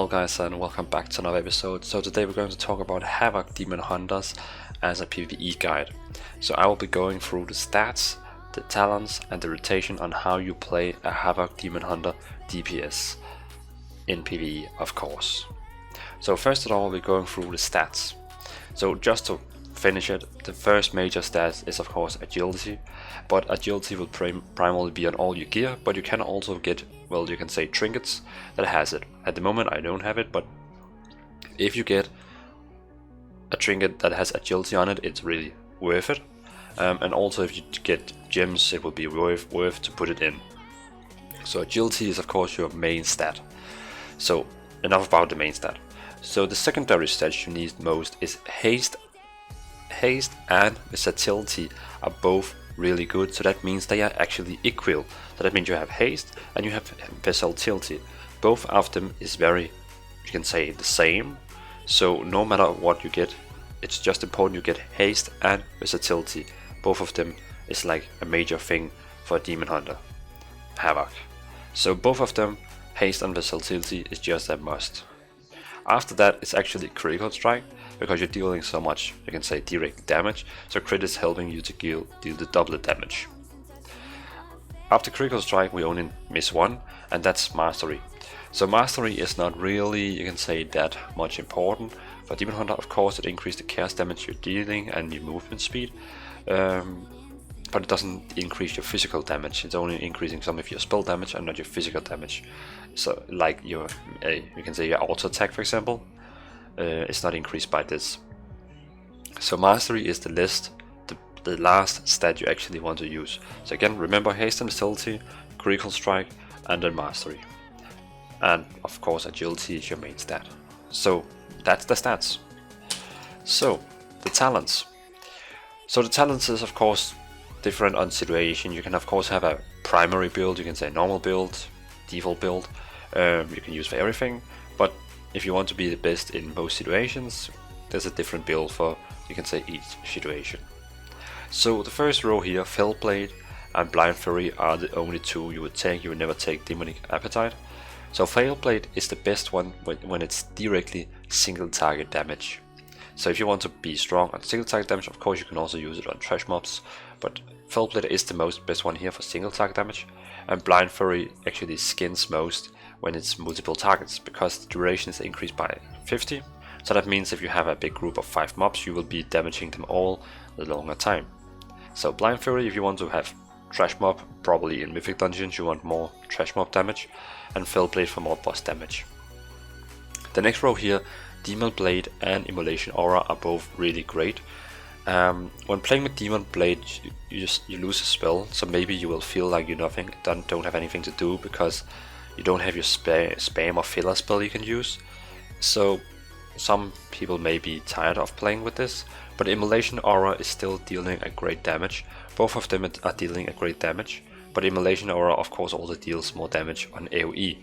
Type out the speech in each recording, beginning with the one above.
guys, and welcome back to another episode. So today we're going to talk about Havoc Demon Hunters as a PvE guide. So I will be going through the stats, the talents and the rotation on how you play a Havoc Demon Hunter DPS in PvE, of course. So first of all, we're going through the stats. So just to finish it, the first major stat is of course agility, but agility will primarily be on all your gear, but you can also get, well, you can say trinkets that has it. At the moment I don't have it, but if you get a trinket that has agility on it, it's really worth it. And also if you get gems, it will be worth to put it in. So agility is of course your main stat. So enough about the main stat. So the secondary stats you need most is haste. Haste and versatility are both really good, so that means they are actually equal. So that means you have haste and you have versatility. Both of them is very, you can say, the same. So no matter what you get, it's just important you get haste and versatility. Both of them is like a major thing for a Demon Hunter Havoc. So both of them, haste and versatility, is just a must. After that, it's actually critical strike, because you're dealing so much, you can say, direct damage, so crit is helping you to deal the double damage. After critical strike we only miss one, and that's mastery. So mastery is not really, you can say, that much important. For Demon Hunter, of course, it increases the chaos damage you're dealing and your movement speed, but it doesn't increase your physical damage. It's only increasing some of your spell damage and not your physical damage. So like your, you can say your auto attack, for example, it's not increased by this. So mastery is the last stat you actually want to use. So again, remember haste and versatility, critical strike, and then mastery. And of course agility is your main stat. So that's the stats. So the talents. So the talents is of course different on situation. You can of course have a primary build, you can say normal build, default build, you can use for everything, but if you want to be the best in most situations, there's a different build for, you can say, each situation. So the first row here, Fellblade and Blind Fury are the only two you would take. You would never take Demonic Appetite. So Fellblade is the best one when it's directly single target damage. So if you want to be strong on single target damage, of course you can also use it on trash mobs, but Fellblade is the best one here for single target damage, and Blind Fury actually skins most when it's multiple targets, because the duration is increased by 50. So that means if you have a big group of 5 mobs, you will be damaging them all the longer time. So Blind Fury, if you want to have trash mob, probably in Mythic Dungeons you want more trash mob damage, and Fellblade for more boss damage. The next row here, Demon Blade and Immolation Aura are both really great. When playing with Demon Blade, you lose a spell, so maybe you will feel like you don't have anything to do because you don't have your spam or filler spell you can use. So some people may be tired of playing with this, but Immolation Aura is still dealing a great damage. Both of them are dealing a great damage, but Immolation Aura of course also deals more damage on AoE.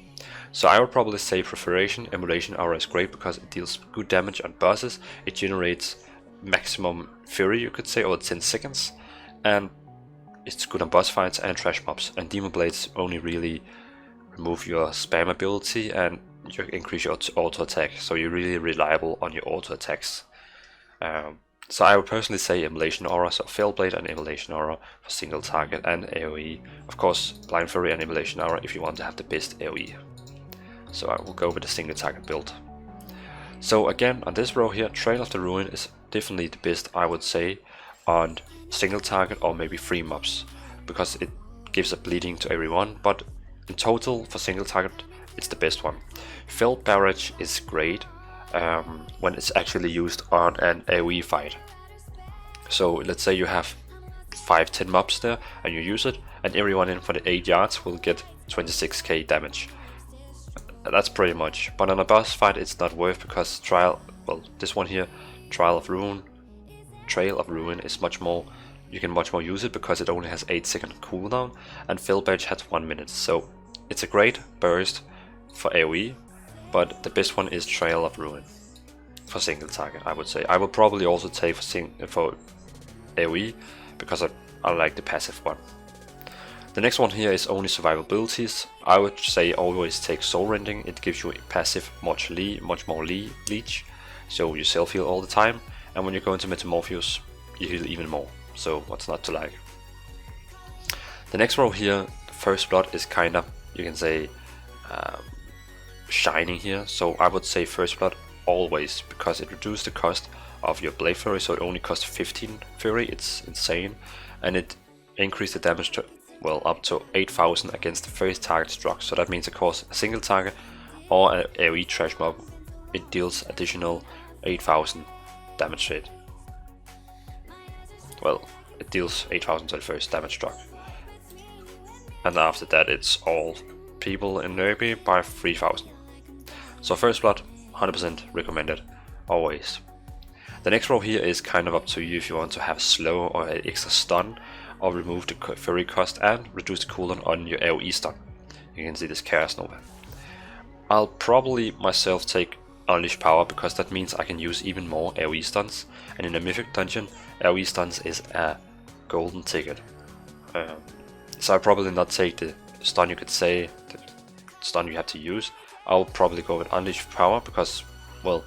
So I would probably say preferation, Immolation Aura is great because it deals good damage on bosses, it generates maximum fury, you could say, over 10 seconds, and it's good on boss fights and trash mobs, and Demon Blades only really remove your spam ability and you increase your auto attack, so you're really reliable on your auto attacks. So I would personally say Immolation Aura, so Fellblade and Immolation Aura for single target and AoE. Of course Blind Fury and Immolation Aura if you want to have the best AoE. So I will go with the single target build. So again, on this row here, Trail of the Ruin is definitely the best, I would say, on single target or maybe 3 mobs, because it gives a bleeding to everyone, but in total for single target it's the best one. Fell Barrage is great when it's actually used on an AoE fight. So let's say you have 5-10 mobs there and you use it, and everyone in for the 8 yards will get 26k damage. That's pretty much, but on a boss fight it's not worth, because this one here, Trail of Ruin is much more, you can much more use it because it only has 8-second cooldown, and Fell Barrage has 1 minute. So it's a great burst for AoE, but the best one is Trail of Ruin for single target, I would say. I will probably also take for AoE because I like the passive one. The next one here is only survivabilities. I would say always take soul rending. It gives you a passive much more leech, so you self heal all the time, and when you go into Metamorphosis you heal even more, so what's not to like. The next row here, First Blood, is kind of, you can say, shining here, so I would say First Blood always, because it reduces the cost of your Blade Fury, so it only costs 15 Fury. It's insane, and it increased the damage to, well, up to 8,000 against the first target struck, so that means across a single target or an AoE trash mob it deals additional 8,000 damage rate. Well, it deals 8,000 to the first damage struck, and after that it's all people in Derby by 3,000. So First Blood, 100% recommended, always. The next row here is kind of up to you if you want to have slow or an extra stun, or remove the fury cost and reduce the cooldown on your AoE stun. You can see this Chaos Nova. I'll probably myself take Unleash Power, because that means I can use even more AoE stuns, and in a Mythic dungeon AoE stuns is a golden ticket. So I'll probably not take the stun, you could say, the stun you have to use. I'll probably go with Unleash Power, because, well,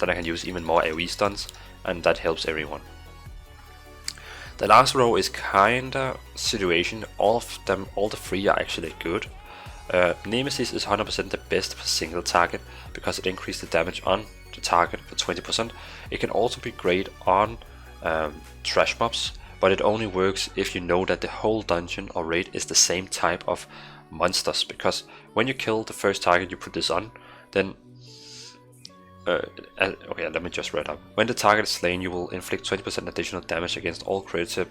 then I can use even more AoE stuns, and that helps everyone. The last row is kinda situation. All the three are actually good. Nemesis is 100% the best for single target, because it increases the damage on the target for 20%. It can also be great on trash mobs, but it only works if you know that the whole dungeon or raid is the same type of monsters, because when you kill the first target you put this on, then okay, let me just read up. When the target is slain, you will inflict 20% additional damage against all creature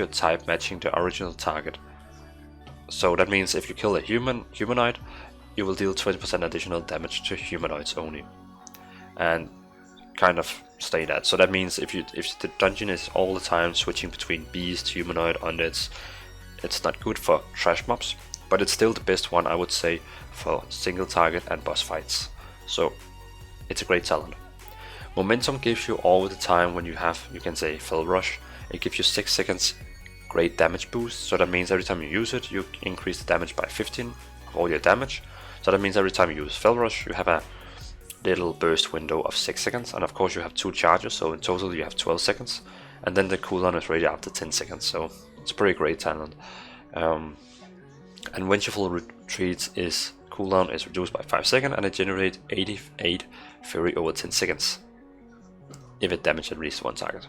type matching the original target. So that means if you kill a humanoid, you will deal 20% additional damage to humanoids only, and kind of stay that. So that means if the dungeon is all the time switching between beast, humanoid, undeads, it's not good for trash mobs, but it's still the best one, I would say, for single target and boss fights. So it's a great talent. Momentum gives you all the time when you have, you can say, Fell Rush. It gives you 6 seconds great damage boost, so that means every time you use it you increase the damage by 15 of all your damage. So that means every time you use Fell Rush you have a little burst window of 6 seconds, and of course you have 2 charges, so in total you have 12 seconds, and then the cooldown is ready after 10 seconds, so it's a pretty great talent. And Vengeful Retreats is cooldown is reduced by 5 seconds, and it generates 88 fury over 10 seconds if it damages at least one target.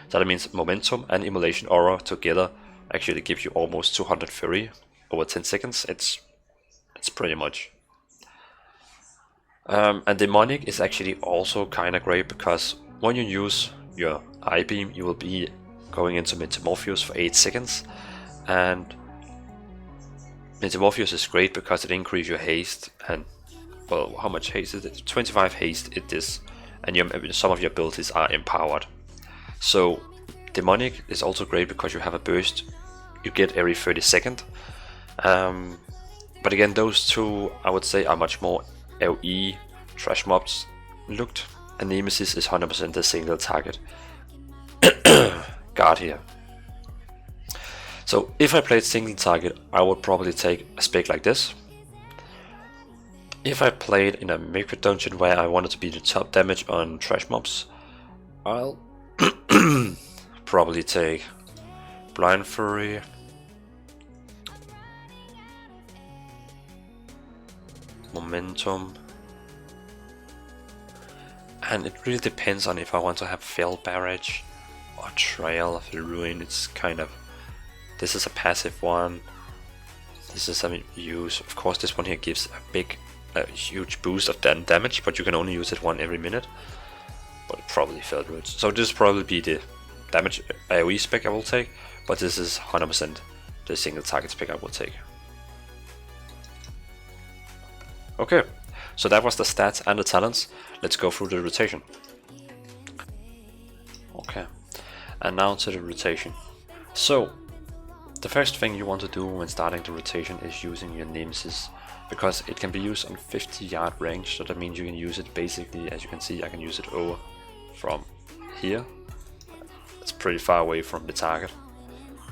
So that means Momentum and Immolation Aura together actually give you almost 200 fury over 10 seconds. It's pretty much. And Demonic is actually also kind of great, because when you use your Eye Beam you will be going into Metamorphosis for 8 seconds, and Metamorphosis is great because it increases your haste, and, well, how much haste is it? 25 haste it is, and some of your abilities are empowered. So Demonic is also great because you have a burst you get every 30 seconds. But again, those two I would say are much more AoE trash mobs looked, and Nemesis is 100% a single target guard here. So if I played single target I would probably take a spec like this. If I played in a micro dungeon where I wanted to be the top damage on trash mobs, I'll probably take Blind Fury, Momentum, and it really depends on if I want to have Fell Barrage or Trail of the Ruin. It's kind of, this is a passive one, this is a use. Of course this one here gives a huge boost of damage, but you can only use it one every minute. But probably Fell Roots. So this will probably be the damage AoE spec I will take, but this is 100% the single target spec I will take. Okay, so that was the stats and the talents. Let's go through the rotation. Okay, and now to the rotation. So the first thing you want to do when starting the rotation is using your Nemesis, because it can be used on 50-yard range, so that means you can use it basically, as you can see, I can use it over from here. It's pretty far away from the target.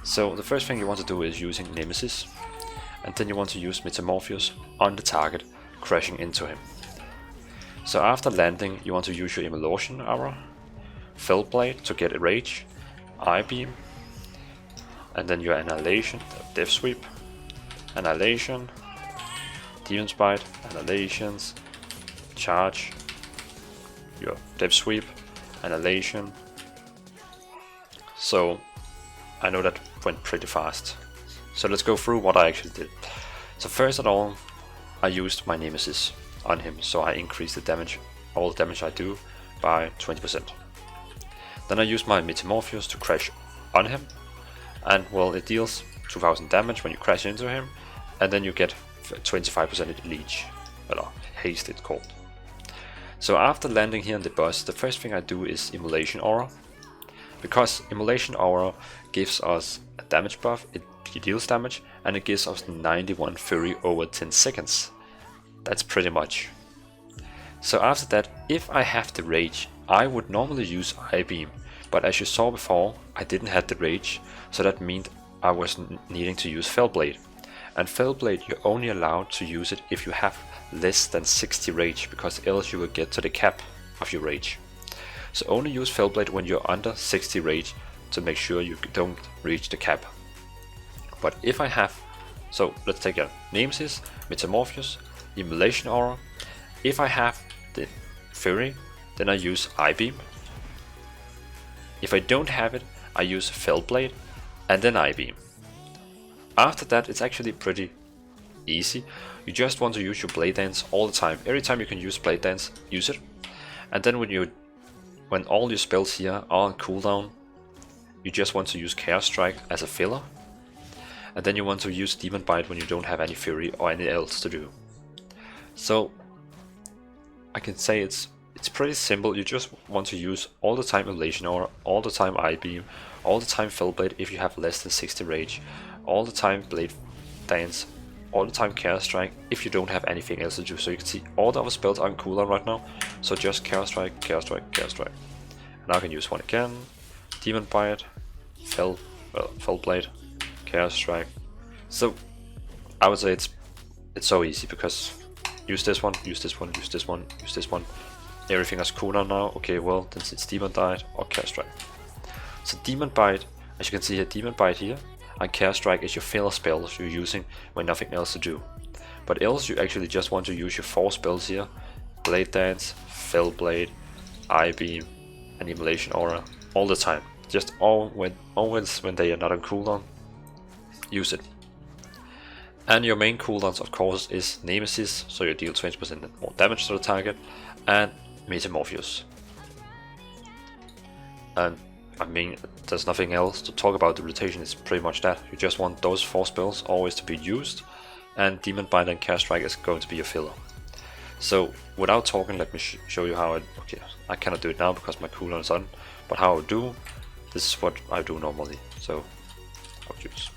So the first thing you want to do is using Nemesis, and then you want to use Metamorphosis on the target, crashing into him. So after landing, you want to use your Immolation Aura, Fellblade to get a Rage, I-Beam, and then your Annihilation, Death Sweep, Annihilation, Demon's Bite, Annihilations, Charge, your Death Sweep, Annihilation. So I know that went pretty fast. So let's go through what I actually did. So first of all, I used my Nemesis on him, so I increased the damage, all the damage I do, by 20%. Then I used my Metamorphosis to crash on him, and well, it deals 2000 damage when you crash into him, and then you get 25% leech, or haste it's called. So after landing here on the boss, the first thing I do is Immolation Aura, because Immolation Aura gives us a damage buff, it deals damage, and it gives us 91 Fury over 10 seconds. That's pretty much. So after that, if I have the Rage, I would normally use I-Beam, but as you saw before, I didn't have the Rage, so that meant I was needing to use Fellblade. And Fellblade, you're only allowed to use it if you have less than 60 Rage, because else you will get to the cap of your Rage. So only use Fellblade when you're under 60 Rage to make sure you don't reach the cap. But if I have, so let's take a Nemesis, Metamorphosis, Immolation Aura. If I have the Fury, then I use I-Beam. If I don't have it, I use Fellblade and then I-Beam. After that, it's actually pretty easy. You just want to use your Blade Dance all the time. Every time you can use Blade Dance, use it. And then when all your spells here are on cooldown, you just want to use Chaos Strike as a filler. And then you want to use Demon Bite when you don't have any Fury or anything else to do. So I can say it's pretty simple. You just want to use all the time Immolation Aura, all the time I-Beam, all the time Fellblade if you have less than 60 Rage, all the time Blade Dance, all the time Chaos Strike if you don't have anything else to do. So you can see all the other spells are on cooldown right now, so just Chaos Strike, Chaos Strike, Chaos Strike. Now I can use one again, Demon Bite, Fellblade, Chaos Strike. So I would say it's so easy, because use this one, use this one, use this one, use this one. Everything is cooldown now. Okay, well then it's Demon Bite or Chaos Strike. So Demon Bite, as you can see here, Demon Bite here, and Chaos Strike is your filler spells you're using when nothing else to do. But else you actually just want to use your 4 spells here, Blade Dance, Fellblade, I-Beam, and Immolation Aura all the time. Just always when they are not on cooldown, use it. And your main cooldowns of course is Nemesis, so you deal 20% more damage to the target, and Metamorphosis. And I mean, there's nothing else to talk about. The rotation is pretty much that. You just want those 4 spells always to be used, and Demon Bite and Chaos Strike is going to be your filler. So without talking, let me show you how okay, I cannot do it now because my cooldown is on, but how I do, this is what I do normally. So I'll choose.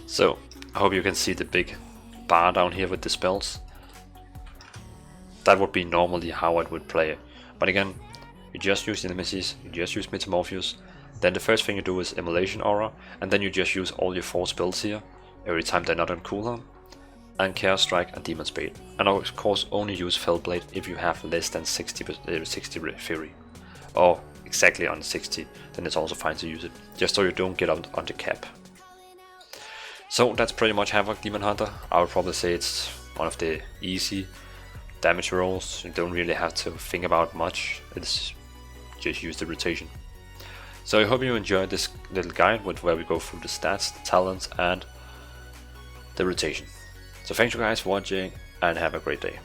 So I hope you can see the big bar down here with the spells. That would be normally how I would play it. But again, you just use Nemesis, you just use Metamorphosis, then the first thing you do is Immolation Aura, and then you just use all your 4 spells here, every time they're not on cooldown, and Chaos Strike and Demon's Bite. And of course only use Fellblade if you have less than 60 Fury. Or exactly on 60, then it's also fine to use it, just so you don't get on the cap. So that's pretty much Havoc Demon Hunter. I would probably say it's one of the easy damage rolls. You don't really have to think about much, it's just use the rotation. So I hope you enjoyed this little guide with where we go through the stats, the talents and the rotation. So thanks you guys for watching and have a great day.